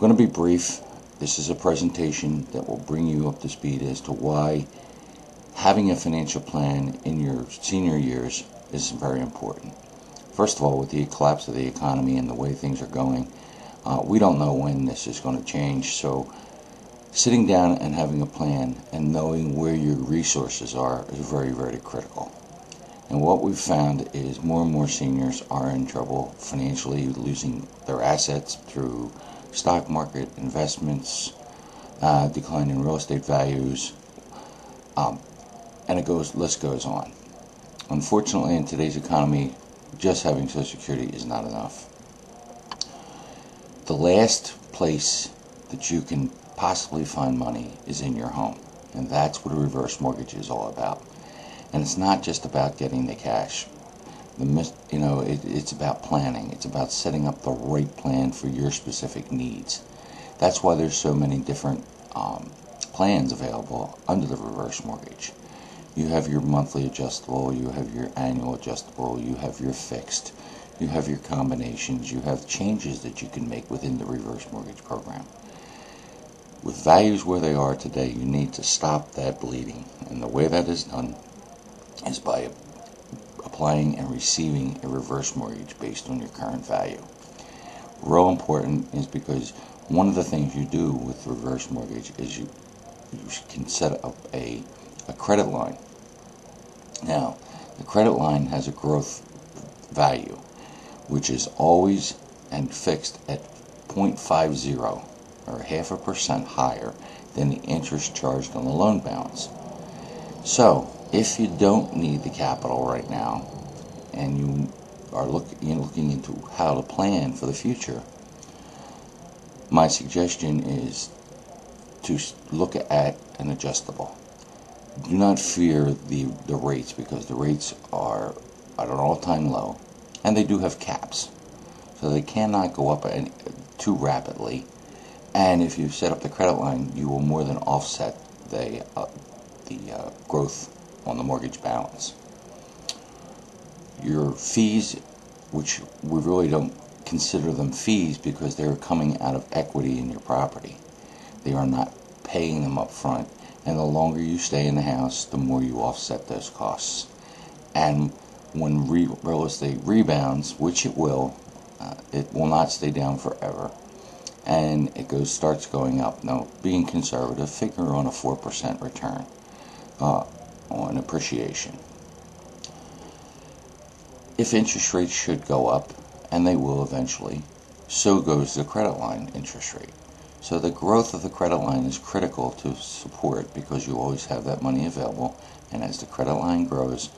going to be brief. This is a presentation that will bring you up to speed as to why having a financial plan in your senior years is very important. First of all, with the collapse of the economy and the way things are going, we don't know when this is going to change. So sitting down and having a plan and knowing where your resources are is very, very critical. And what we've found is more and more seniors are in trouble financially, losing their assets through stock market investments, decline in real estate values, and list goes on. Unfortunately, in today's economy, just having Social Security is not enough. The last place that you can possibly find money is in your home, and that's what a reverse mortgage is all about. And it's not just about getting the cash. It's about planning. It's about setting up the right plan for your specific needs. That's why there's so many different plans available under the reverse mortgage. You have your monthly adjustable, you have your annual adjustable, you have your fixed, you have your combinations, you have changes that you can make within the reverse mortgage program. With values where they are today, you need to stop that bleeding. And the way that is done is by applying and receiving a reverse mortgage based on your current value. Real important is because one of the things you do with reverse mortgage is you can set up a credit line. Now, the credit line has a growth value, which is always and fixed at 0.50 or 0.5% higher than the interest charged on the loan balance. So, if you don't need the capital right now, and you are looking into how to plan for the future, my suggestion is to look at an adjustable. Do not fear the rates, because the rates are at an all-time low, and they do have caps, so they cannot go up too rapidly. And if you set up the credit line, you will more than offset the growth on the mortgage balance. Your fees, which we really don't consider them fees because they're coming out of equity in your property. They are not paying them up front, and the longer you stay in the house, the more you offset those costs. And when real estate rebounds, which it will not stay down forever, and it starts going up. Now, being conservative, figure on a 4% return on appreciation. If interest rates should go up, and they will eventually, so goes the credit line interest rate. So the growth of the credit line is critical to support, because you always have that money available, and as the credit line grows,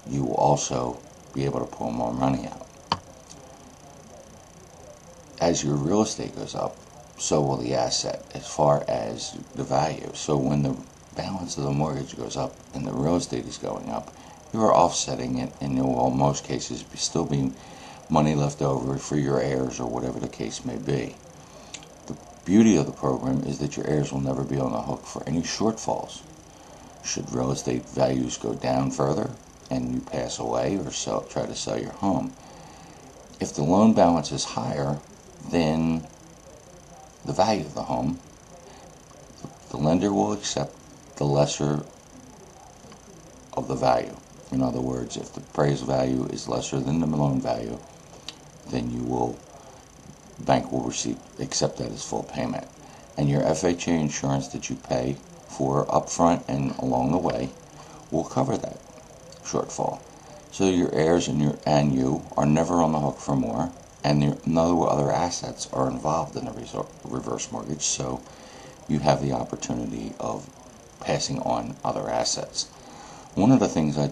you will also be able to pull more money out. As your real estate goes up, so will the asset as far as the value. So when the balance of the mortgage goes up and the real estate is going up, you are offsetting it, and there will in most cases still be money left over for your heirs or whatever the case may be. The beauty of the program is that your heirs will never be on the hook for any shortfalls. Should real estate values go down further and you pass away or try to sell your home, if the loan balance is higher than the value of the home, the lender will accept the lesser of the value. In other words, if the appraised value is lesser than the loan value, then bank will accept that as full payment. And your FHA insurance that you pay for upfront and along the way will cover that shortfall. So your heirs and you are never on the hook for more, and no other assets are involved in the reverse mortgage, so you have the opportunity of passing on other assets. One of the things I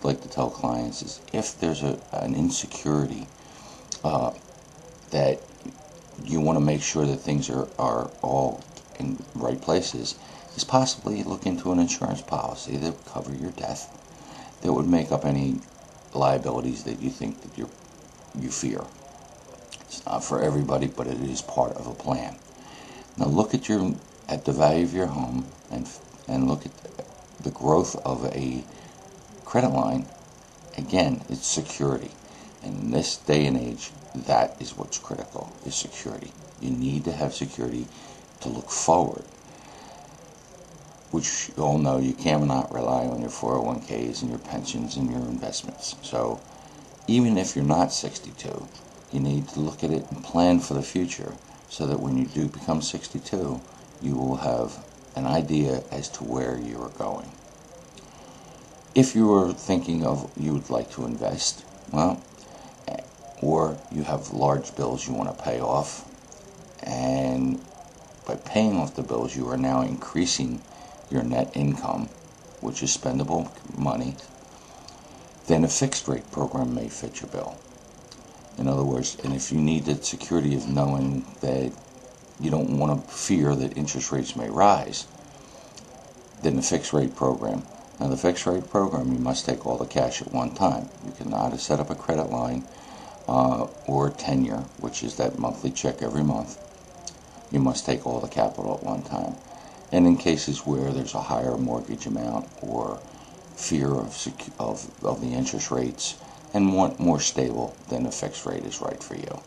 like to tell clients is, if there's an insecurity that you want to make sure that things are all in right places, is possibly look into an insurance policy that would cover your death, that would make up any liabilities that you think that you fear. It's not for everybody, but it is part of a plan. Now look at the value of your home and look at the growth of a credit line. Again, it's security. In this day and age, that is what's critical, is security. You need to have security to look forward, which you all know you cannot rely on your 401ks and your pensions and your investments. So even if you're not 62, you need to look at it and plan for the future so that when you do become 62, you will have an idea as to where you are going. If you are thinking of you would like to invest, well, or you have large bills you want to pay off, and by paying off the bills you are now increasing your net income, which is spendable money, then a fixed rate program may fit your bill. In other words, and if you need the security of knowing that you don't want to fear that interest rates may rise, then the fixed rate program. Now the fixed rate program, you must take all the cash at one time. You cannot set up a credit line or tenure, which is that monthly check every month. You must take all the capital at one time. And in cases where there's a higher mortgage amount or fear of the interest rates and want more stable, then a fixed rate is right for you.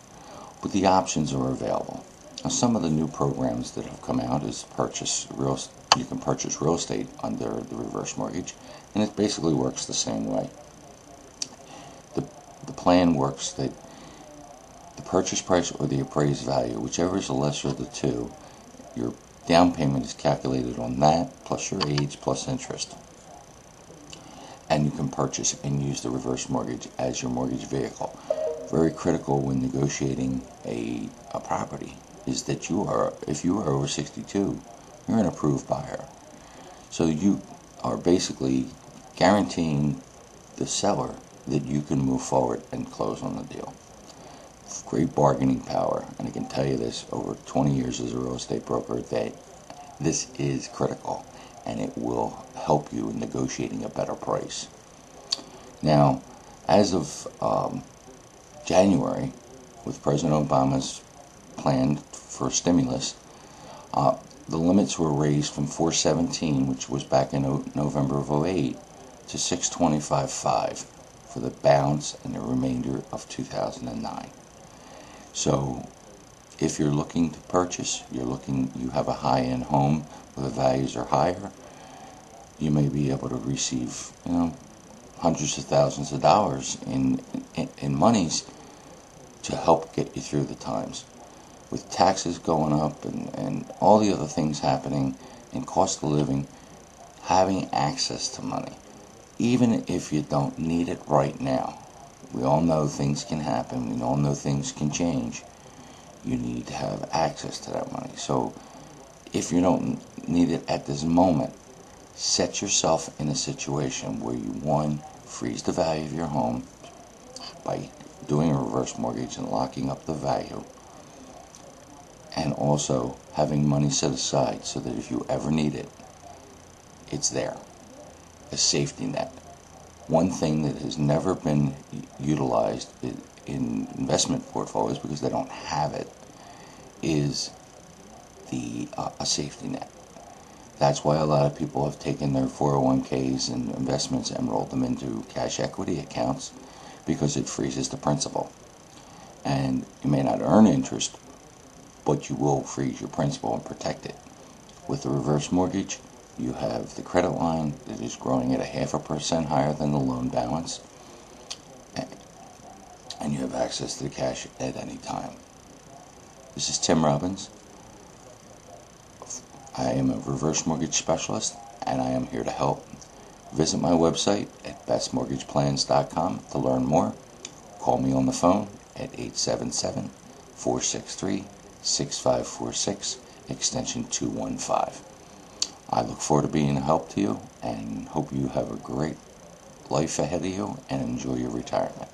But the options are available. Now, some of the new programs that have come out is you can purchase real estate under the reverse mortgage, and it basically works the same way. The plan works that the purchase price or the appraised value, whichever is the lesser of the two, your down payment is calculated on that plus your age plus interest. And you can purchase and use the reverse mortgage as your mortgage vehicle. Very critical when negotiating a property is that if you are over 62, you're an approved buyer. So you are basically guaranteeing the seller that you can move forward and close on the deal. Great bargaining power, and I can tell you this over 20 years as a real estate broker that this is critical and it will help you in negotiating a better price. Now, as of January, with President Obama's plan for stimulus, the limits were raised from 417, which was back in November of 2008, to 625.5 for the balance and the remainder of 2009. So if you're looking to purchase, you have a high-end home where the values are higher, you may be able to receive, hundreds of thousands of dollars in monies to help get you through the times. With taxes going up and all the other things happening and cost of living, having access to money, even if you don't need it right now, we all know things can happen, we all know things can change, you need to have access to that money. So if you don't need it at this moment, set yourself in a situation where you, one, freeze the value of your home by doing a reverse mortgage and locking up the value, and also having money set aside so that if you ever need it, it's there. A safety net. One thing that has never been utilized in investment portfolios because they don't have it is a safety net. That's why a lot of people have taken their 401ks and investments and rolled them into cash equity accounts because it freezes the principal. And you may not earn interest, but you will freeze your principal and protect it. With the reverse mortgage, you have the credit line that is growing at 0.5% higher than the loan balance, and you have access to the cash at any time. This is Tim Robbins. I am a reverse mortgage specialist, and I am here to help. Visit my website at bestmortgageplans.com to learn more. Call me on the phone at 877-463-6546, extension 215. I look forward to being a help to you and hope you have a great life ahead of you and enjoy your retirement.